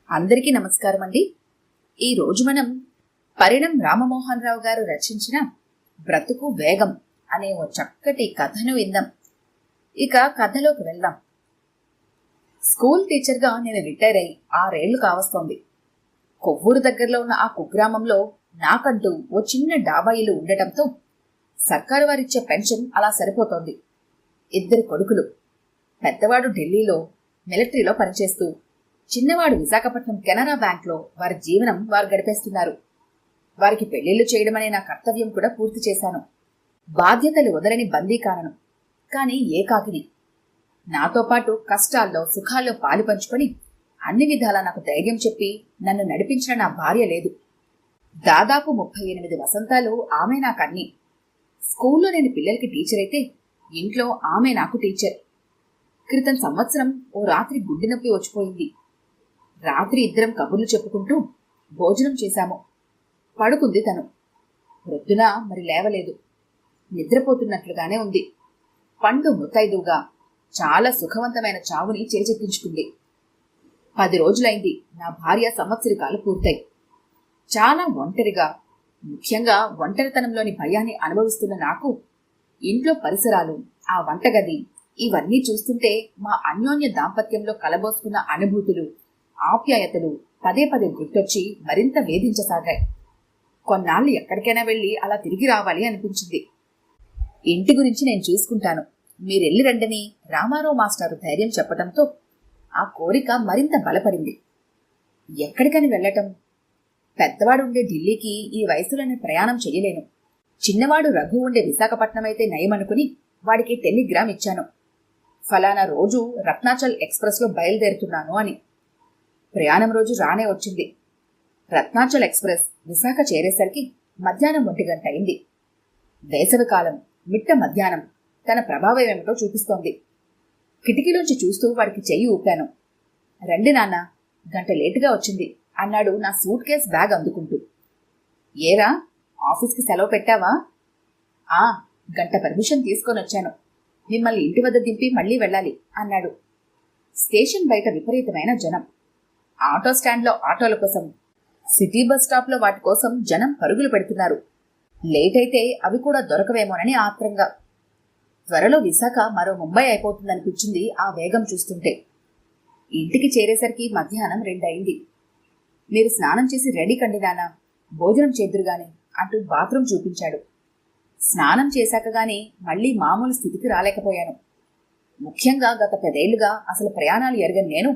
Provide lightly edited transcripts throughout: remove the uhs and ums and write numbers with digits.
అందరికీ నమస్కారం అండి. ఈరోజు మనం పరిణం రామమోహన్ రావు గారు రచించిన బ్రతుకు వేగం అనే ఓ చక్కటి కథను విందాం. ఇక కథలోకి వెళ్దాం. స్కూల్ టీచర్గా నేను రిటైర్ అయి 6 ఏళ్లు కావస్తోంది. కొవ్వూరు దగ్గరలో ఉన్న ఆ కుగ్రామంలో నాకంటూ ఓ చిన్న డాబా ఇల్లు ఉండటంతో సర్కారు వారిచ్చే పెన్షన్ అలా సరిపోతోంది. 2 కొడుకులు. పెద్దవాడు ఢిల్లీలో మిలిటరీలో పనిచేస్తూ, చిన్నవాడు విశాఖపట్నం కెనరా బ్యాంక్లో వారి జీవనం వారు గడిపేస్తున్నారు. వారికి పెళ్లిళ్లు చేయడం అనే నా కర్తవ్యం కూడా పూర్తి చేశాను. బాధ్యతలు వదలని బందీకానను, కానీ ఏకాకిని. నాతో పాటు కష్టాల్లో సుఖాల్లో పాలు పంచుకొని అన్ని విధాలా నాకు ధైర్యం చెప్పి నన్ను నడిపించిన నా భార్య లేదు. దాదాపు 38 వసంతాలు ఆమె నాకన్నీ. స్కూల్లో నేను పిల్లలకి టీచర్ అయితే ఇంట్లో ఆమె నాకు టీచర్. క్రితం సంవత్సరం ఓ రాత్రి గుండె నొప్పి వచ్చిపోయింది. రాత్రి ఇద్దరం కబుర్లు చెప్పుకుంటూ భోజనం చేశాము. పడుకుంది తను. ప్రొద్దున మరి లేవలేదు. నిద్రపోతున్నట్లుగానే ఉంది. పండు ముత్తైదువుగా చాలా సుఖవంతమైన చావుని చేజెక్కించుకుంది. 10 రోజులైంది నా భార్య సంవత్సరికాలు పూర్తయి. చాలా ఒంటరిగా, ముఖ్యంగా ఒంటరితనంలోని భయాన్ని అనుభవిస్తున్న నాకు ఇంట్లో పరిసరాలు, ఆ వంటగది ఇవన్నీ చూస్తుంటే మా అన్యోన్య దాంపత్యంలో కలబోసుకున్న అనుభూతులు, ఆప్యాయతలు పదే పదే గుర్తొచ్చి మరింత వేధించసాగాయి. కొన్నాళ్ళు ఎక్కడికైనా వెళ్ళి అలా తిరిగి రావాలి అనిపించింది. ఇంటి గురించి నేను చూసుకుంటాను, మీరెళ్ళి రండని రామారావు మాస్టారు ధైర్యం చెప్పడంతో ఆ కోరిక మరింత బలపడింది. ఎక్కడికని వెళ్ళటం? పెద్దవాడు ఉండే ఢిల్లీకి ఈ వయసులో నేను ప్రయాణం చెయ్యలేను. చిన్నవాడు రఘు ఉండే విశాఖపట్నం అయితే నయమనుకుని వాడికి టెలిగ్రామ్ ఇచ్చాను. ఫలానా రోజు రత్నాచల్ ఎక్స్ప్రెస్లో బయలుదేరుతున్నాను అని. ప్రయాణం రోజు రానే వచ్చింది. రత్నాచల్ ఎక్స్ప్రెస్ విశాఖ చేరేసరికి మధ్యాహ్నం 1 గంట అయింది. వేసవికాలం మిట్ట మధ్యాహ్నం తన ప్రభావం ఏమిటో చూపిస్తోంది. కిటికీలోంచి చూస్తూ వాడికి చెయ్యి ఊపాను. రండి నాన్న, గంట లేటుగా వచ్చింది అన్నాడు నా సూట్ కేస్ బ్యాగ్ అందుకుంటూ. ఏరా, ఆఫీస్కి సెలవు పెట్టావా? గంట పర్మిషన్ తీసుకొని వచ్చాను. మిమ్మల్ని ఇంటి వద్ద దింపి మళ్లీ వెళ్ళాలి అన్నాడు. స్టేషన్ బయట విపరీతమైన జనం. ఆటో స్టాండ్లో ఆటోల కోసం, సిటీ బస్ స్టాప్లో వాటి కోసం జనం పరుగులు పెడుతున్నారు. లేట్ అయితే అవి కూడా దొరకవేమోనని ఆత్రంగా. త్వరలో విశాఖ మరో ముంబై అయిపోతుందనిపించింది ఆ వేగం చూస్తుంటే. ఇంటికి చేరేసరికి మధ్యాహ్నం 2 అయింది. మీరు స్నానం చేసి రెడీ కండి నాన్న, భోజనం చేద్దురుగాని అంటూ బాత్రూం చూపించాడు. స్నానం చేశాక గాని మళ్లీ మామూలు స్థితికి రాలేకపోయాను. ముఖ్యంగా గత 10 ఏళ్లుగా అసలు ప్రయాణాలు ఎరగని నేను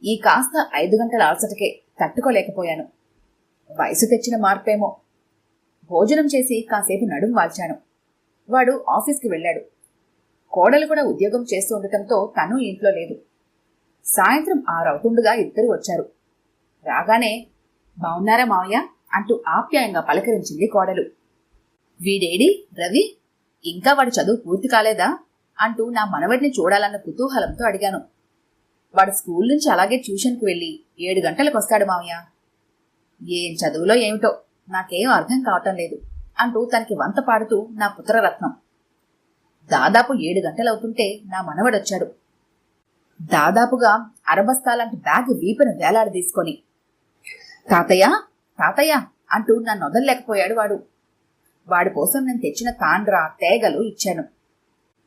ఈ కాస్త 5 గంటల అలసటకే తట్టుకోలేకపోయాను. వయసు తెచ్చిన మార్పేమో. భోజనం చేసి కాసేపు నడుం వాల్చాను. వాడు ఆఫీస్కి వెళ్ళాడు. కోడలు కూడా ఉద్యోగం చేస్తూ ఉండటంతో తను ఇంట్లో లేదు. సాయంత్రం 6 అవుతుండగా ఇద్దరు వచ్చారు. రాగానే బావున్నారా మావయ్య అంటూ ఆప్యాయంగా పలకరించింది కోడలు. వీడేడి రవి, ఇంకా వాడి చదువు పూర్తి కాలేదా అంటూ నా మనవడిని చూడాలన్న కుతూహలంతో అడిగాను. వాడు స్కూల్ నుంచి అలాగే ట్యూషన్కి వెళ్ళి 7 గంటలకు వస్తాడు మావయ్య. ఏం చదువులో ఏమిటో నాకేం అర్థం కావటం లేదు అంటూ తనకి వంత పాడుతూ నా పుత్రరత్నం. దాదాపు 7 గంటలవుతుంటే నా మనవడొచ్చాడు. దాదాపుగా అరబస్తాలాంటి బ్యాగ్ వీపున వేలాడదీసుకొని. తాతయ్య తాతయ్య అంటూ నన్ను వదలలేకపోయాడు వాడు. వాడి కోసం నేను తెచ్చిన తాండ్ర, తేగలు ఇచ్చాను.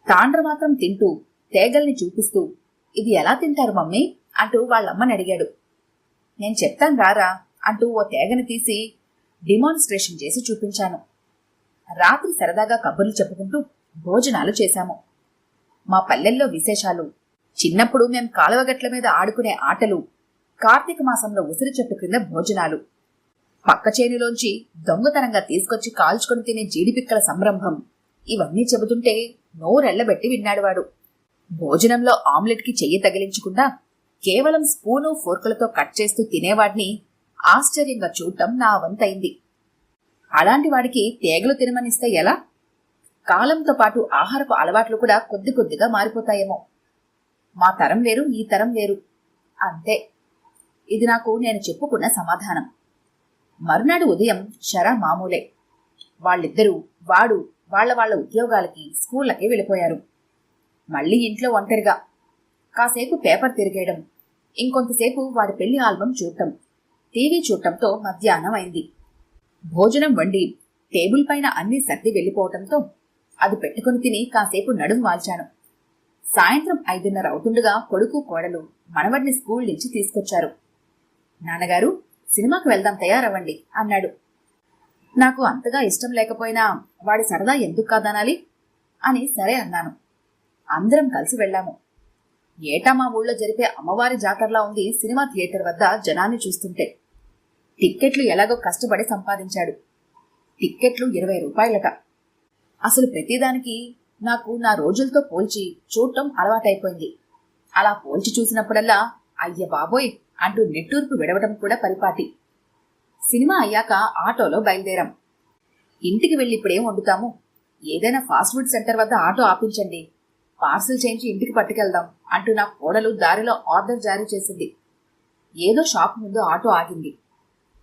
తాండ్ర మాత్రం తింటూ తేగల్ని చూపిస్తూ, ఇది ఎలా తింటారు మమ్మీ అంటూ వాళ్ళమ్మని అడిగాడు. నేను చెప్తాను రారా అంటూ ఓ తేగని తీసి డిమాన్స్ట్రేషన్ చేసి చూపించాను. రాత్రి సరదాగా కబుర్లు చెప్పుకుంటూ భోజనాలు చేశాము. మా పల్లెల్లో విశేషాలు, చిన్నప్పుడు మేం కాలువగట్ల మీద ఆడుకునే ఆటలు, కార్తీక మాసంలో ఉసిరి చెట్టు కింద భోజనాలు, పక్క చేనులోంచి దొంగతనంగా తీసుకొచ్చి కాల్చుకొని తినే జీడిపిక్కల సంరంభం, ఇవన్నీ చెబుతుంటే నోరెళ్లబెట్టి విన్నాడు వాడు. భోజనంలో ఆమ్లెట్కి చెయ్యి తగిలించకుండా కేవలం స్పూను ఫోర్కులతో కట్ చేస్తూ తినేవాడిని ఆశ్చర్యంగా చూడటం నా వంతైంది. అలాంటి వాడికి తేగలు తినమనిస్తే ఎలా? కాలంతో పాటు ఆహారపు అలవాట్లు కూడా కొద్ది కొద్దిగా మారిపోతాయేమో. మా తరం వేరు, ఈ తరం వేరు, అంతే. ఇది నాకు నేను చెప్పుకున్న సమాధానం. మరునాడు ఉదయం షరా మామూలే. వాళ్ళిద్దరూ వాడు వాళ్ళ ఉద్యోగాలకి, స్కూళ్ళకి వెళ్ళిపోయారు. మళ్లీ ఇంట్లో ఒంటరిగా. కాసేపు పేపర్ తిరిగేయడం, ఇంకొంతసేపు వాడి పెళ్లి ఆల్బం చూడటం, టీవీ చూడటంతో మధ్యాహ్నం అయింది. భోజనం వండి టేబుల్ పైన అన్నీ సర్ది వెళ్ళిపోవటంతో అది పెట్టుకుని తిని కాసేపు నడుం వాల్చాను. సాయంత్రం 5:30 అవుతుండగా కొడుకు కోడలు మనవడిని స్కూల్ నుంచి తీసుకొచ్చారు. నాన్నగారు, సినిమాకు వెళ్దాం, తయారవ్వండి అన్నాడు. నాకు అంతగా ఇష్టం లేకపోయినా వాడి సరదా ఎందుకు కాదనాలి అని సరే అన్నాను. అందరం కలిసి వెళ్ళాము. ఏటా మా ఊళ్ళో జరిపే అమ్మవారి జాతరలా ఉంది సినిమా థియేటర్ వద్ద జనాన్ని చూస్తుంటే. టిక్కెట్లు ఎలాగో కష్టపడి సంపాదించాడు. టిక్కెట్లు 20 రూపాయలట. అసలు ప్రతిదానికి నాకు నా రోజులతో పోల్చి చూడటం అలవాటైపోయింది. అలా పోల్చి చూసినప్పుడల్లా అయ్య బాబోయ్ అంటూ నిట్టూర్పు విడవటం కూడా పరిపాటి. సినిమా అయ్యాక ఆటోలో బయలుదేరాం. ఇంటికి వెళ్ళి ఇప్పుడేం వండుతాము, ఏదైనా ఫాస్ట్ ఫుడ్ సెంటర్ వద్ద ఆటో ఆపించండి, పార్సిల్ చేయించి ఇంటికి పట్టుకెళ్దాం అంటూ నా కోడలు దారిలో ఆర్డర్ జారీ చేసింది. ఏదో షాప్ ముందు ఆటో ఆగింది.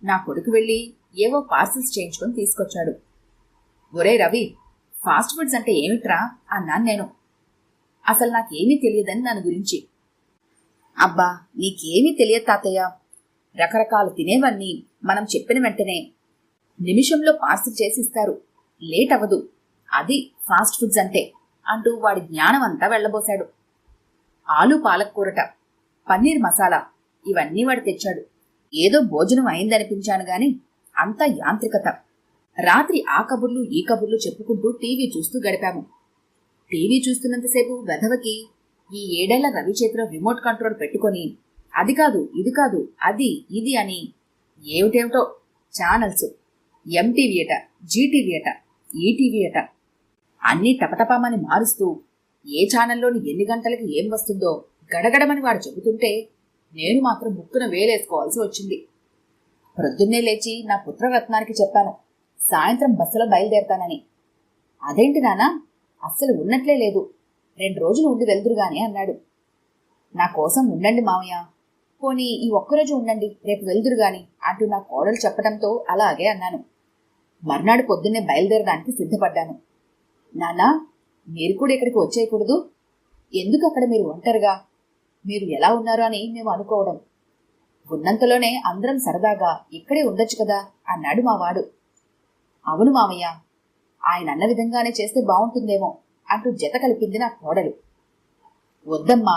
నా కొడుకు వెళ్ళి ఏవో పార్సిల్స్ చేయించుకొని తీసుకొచ్చాడు. ఒరే రవి, ఫాస్ట్ ఫుడ్స్ అంటే ఏమిట్రా అన్నాను నేను. అసలు నాకేమీ తెలియదని దాని గురించి. అబ్బా, నీకేమీ తెలియదు తాతయ్య, రకరకాలు తినేవన్నీ మనం చెప్పిన వెంటనే నిమిషంలో పార్సిల్ చేసి ఇస్తారు, లేట్ అవ్వదు, అది ఫాస్ట్ ఫుడ్స్ అంటే అంటూ వాడి జ్ఞానం అంతా వెళ్లబోశాడు. ఆలు పాలకూరట, పన్నీర్ మసాలా ఇవన్నీ వాడు తెచ్చాడు. ఏదో భోజనం అయిందనిపించాను గాని అంతా యాంత్రికత. రాత్రి ఆ కబుర్లు ఈ కబుర్లు చెప్పుకుంటూ టీవీ చూస్తూ గడిపాము. టీవీ చూస్తున్నంతసేపు వెధవకి ఈ 7 ఏళ్ల రవి చేతిలో రిమోట్ కంట్రోల్ పెట్టుకొని అది కాదు ఇది కాదు అది ఇది అని ఏమిటేమిటో ఛానల్స్, ఎంటీవీ అట, జీటీవీ అట, ఈటీవీ అట అన్నీ టపటపామని మారుస్తూ ఏ ఛానల్లోని ఎన్ని గంటలకి ఏం వస్తుందో గడగడమని వాడు చెబుతుంటే నేను మాత్రం ముక్కున వేలేసుకోవాల్సి వచ్చింది. ప్రొద్దున్నే లేచి నా పుత్రరత్నానికి చెప్పాను, సాయంత్రం బస్సులో బయలుదేరతానని. అదేంటి నానా, అస్సలు ఉన్నట్లే లేదు, 2 రోజులు ఉండి వెళ్దురుగాని అన్నాడు. నా కోసం ఉండండి మామయ్య, పోనీ ఈ ఒక్కరోజు ఉండండి, రేపు వెళ్దురుగాని అంటూ నా కోడలు చెప్పడంతో అలాగే అన్నాను. మర్నాడు పొద్దున్నే బయలుదేరడానికి సిద్ధపడ్డాను. నాన్నా, మీరు కూడా ఇక్కడికి వచ్చేయకూడదు, ఎందుకు అక్కడ మీరు ఒంటరిగా, మీరు ఎలా ఉన్నారు అని మేము అనుకోవడం, ఉన్నంతలోనే అందరం సరదాగా ఇక్కడే ఉండొచ్చు కదా అన్నాడు మావాడు. అవును మామయ్య, ఆయన అన్న విధంగానే చేస్తే బాగుంటుందేమో అంటూ జత కలిపింది నా కోడలు. వద్దమ్మా,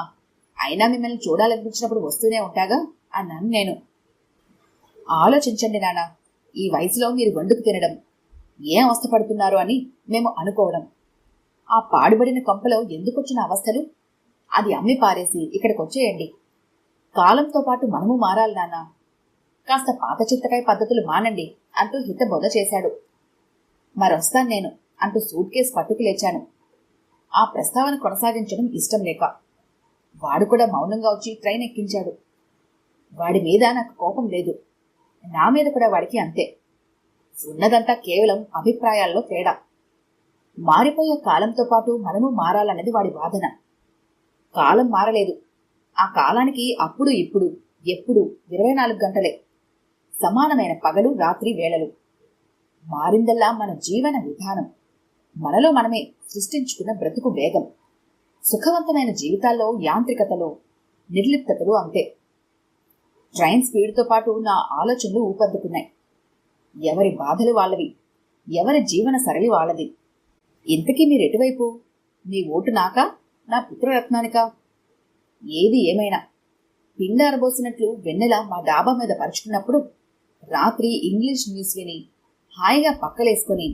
అయినా మిమ్మల్ని చూడాలనిపించినప్పుడు వస్తూనే ఉంటాగా అన్నాను నేను. ఆలోచించండి నాన్న, ఈ వయసులో మీరు వండుకు తినడం, ఏం అవస్థపడుతున్నారో అని మేము అనుకోవడం, ఆ పాడుబడిన కొంపలో ఎందుకొచ్చిన అవస్థలు, అది అమ్మి పారేసి ఇక్కడికి వచ్చేయండి. కాలంతో పాటు మనము మారాలి నాన్న, కాస్త పాత చిత్తకాయ పద్ధతులు మానండి అంటూ హితబోధ చేశాడు. మరొస్తాను నేను అంటూ సూట్ కేసు పట్టుకు లేచాను. ఆ ప్రస్తావన కొనసాగించడం ఇష్టం లేక వాడు కూడా మౌనంగా వచ్చి ట్రైన్ ఎక్కించాడు. వాడి మీద నాకు కోపం లేదు, నా మీద కూడా వాడికి అంతే. ఉన్నదంతా కేవలం అభిప్రాయాల్లో తేడా. మారిపోయే కాలంతో పాటు మనము మారాలన్నది వాడి వాదన. కాలం మారలేదు, ఆ కాలానికి అప్పుడు ఇప్పుడు ఎప్పుడు 24 గంటలే, సమానమైన పగలు రాత్రి వేళలు. మారిందల్లా మన జీవన విధానం, మనలో మనమే సృష్టించుకున్న బ్రతుకు వేగం. సుఖవంతమైన జీవితాల్లో యాంత్రికతలో నిర్లిప్తతలు అంతే. ట్రైన్ స్పీడ్తో పాటు నా ఆలోచనలు ఊపందుకున్నాయి. ఎవరి బాధలు వాళ్ళవి, ఎవరి జీవన సరళి వాళ్ళది. ఇంతకీ మీరెటువైపు? మీ ఓటు నాకా, నా పుత్రరత్నానికా? ఏది ఏమైనా పిండారబోసినట్లు వెన్నెల మా డాబా మీద పరుచుకున్నప్పుడు, రాత్రి ఇంగ్లీష్ న్యూస్ విని హాయిగా పక్కలేసుకొని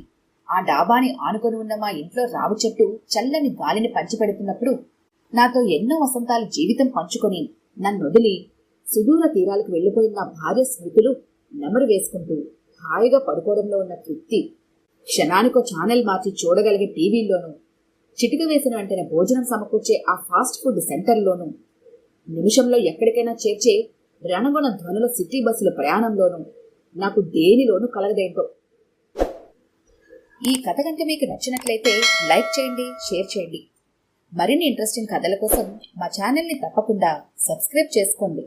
ఆ డాబాని ఆనుకొని ఉన్న మా ఇంట్లో రావి చెట్టు చల్లని గాలిని పంచిపెడుతున్నప్పుడు, నాతో ఎన్నో వసంతాలు జీవితం పంచుకొని నన్నొదిలి సుదూర తీరాలకు వెళ్లిపోయిన నా భార్య స్మృతులు నెమరు వేసుకుంటూ హాయిగా పడుకోవడంలో ఉన్న తృప్తి, క్షణానికో ఛానల్ మార్చి చూడగలిగే టీవీల్లోనూ, చిటిక వేసిన వెంటనే భోజనం సమకూర్చే ఆ ఫాస్ట్ ఫుడ్ సెంటర్లోనూ, నిమిషంలో ఎక్కడికైనా చేర్చే రణగుణ ధ్వనుల సిటీ బస్సుల ప్రయాణంలోనూ నాకు దేనిలోనూ కలగదేంటో. ఈ కథ కనుక మీకు నచ్చినట్లయితే లైక్ చేయండి, షేర్ చేయండి. మరిన్ని ఇంట్రెస్టింగ్ కథల కోసం మా ఛానల్ని తప్పకుండా సబ్స్క్రైబ్ చేసుకోండి.